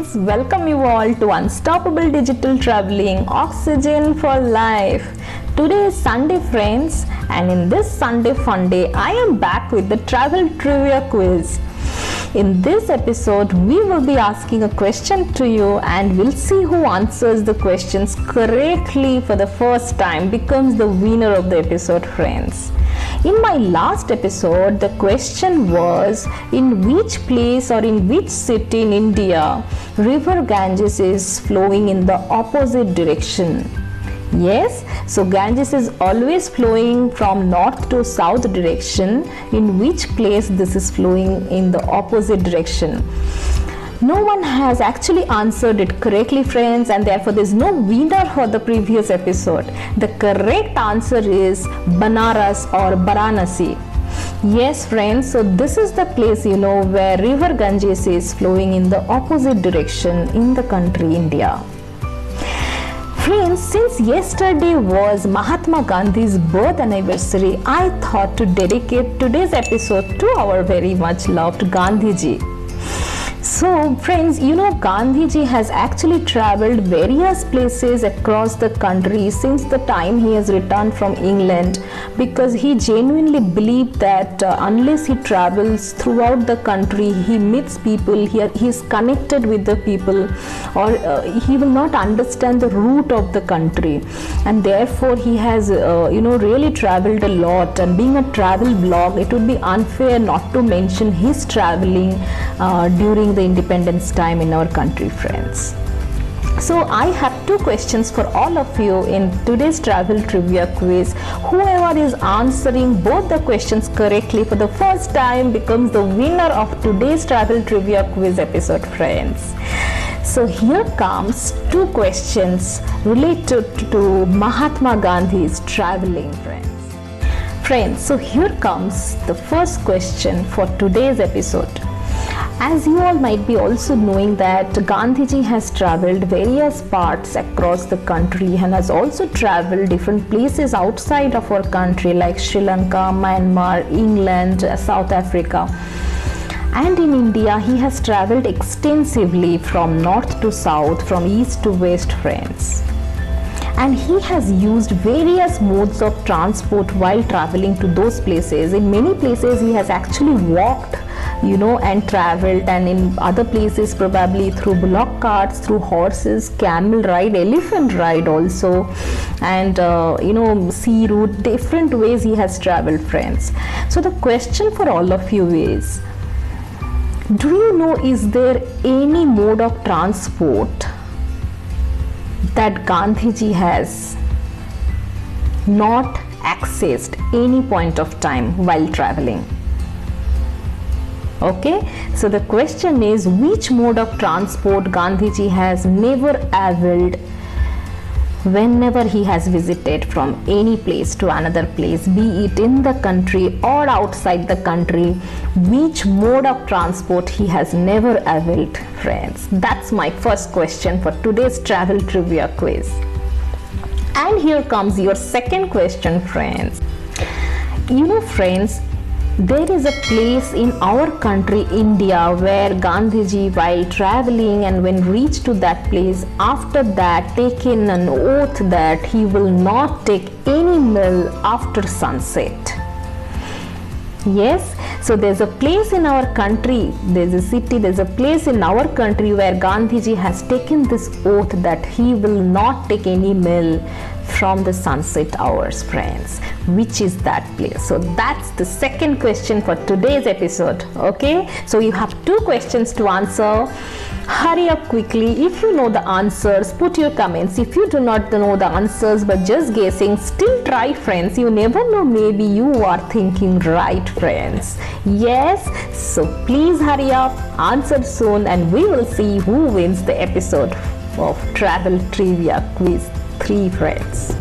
friends, welcome you all to Unstoppable Digital Traveling, Oxygen for Life. Today is Sunday friends, and in this Sunday fun day, I am back with the travel trivia quiz. In this episode, we will be asking a question to you and we'll see who answers the questions correctly for the first time becomes the winner of the episode friends. In my last episode, the question was in which place or in which city in India river Ganges is flowing in the opposite direction. Yes, so Ganges is always flowing from north to south direction. In which place this is flowing in the opposite direction? No one has actually answered it correctly friends, and therefore there is no winner for the previous episode. The correct answer is Banaras or Varanasi. Yes friends, so this is the place where river Ganges is flowing in the opposite direction in the country India. Friends, since yesterday was Mahatma Gandhi's birth anniversary, I thought to dedicate today's episode to our very much loved Gandhiji. So friends, Gandhiji has actually traveled various places across the country since the time he has returned from England, because he genuinely believed that unless he travels throughout the country, he meets people, he is connected with the people, or he will not understand the root of the country, and therefore he has really traveled a lot. And being a travel blog, it would be unfair not to mention his traveling during the independence time in our country friends. So I have two questions for all of you in today's travel trivia quiz. Whoever is answering both the questions correctly for the first time becomes the winner of today's travel trivia quiz episode friends. So here comes two questions related to Mahatma Gandhi's traveling friends. So here comes the first question for today's episode. As you all might be also knowing that Gandhiji has traveled various parts across the country and has also traveled different places outside of our country like Sri Lanka, Myanmar, England, South Africa. And in India, he has traveled extensively from north to south, from east to west friends. And he has used various modes of transport while traveling to those places. In many places, he has actually walked and traveled, and in other places probably through bullock carts, through horses, camel ride, elephant ride also, and sea route, different ways he has traveled friends. So the question for all of you is, do you know, is there any mode of transport that Gandhiji has not accessed any point of time while traveling? Okay, so the question is, which mode of transport Gandhiji has never availed whenever he has visited from any place to another place, be it in the country or outside the country? Which mode of transport he has never availed friends? That's my first question for today's travel trivia quiz. And here comes your second question friends. Friends, there is a place in our country India where Gandhiji, while traveling and when reached to that place, after that taken an oath that he will not take any meal after sunset. Yes, so there's a place in our country, there's a city, there's a place in our country where Gandhiji has taken this oath that he will not take any meal from the sunset hours friends. Which is that place? So that's the second question for today's episode. Okay, so you have two questions to answer. Hurry up quickly. If you know the answers, put your comments. If you do not know the answers but just guessing, still try friends. You never know, maybe you are thinking right friends. Yes, so please hurry up, answer soon, and we will see who wins the episode of Travel Trivia Quiz 3 friends.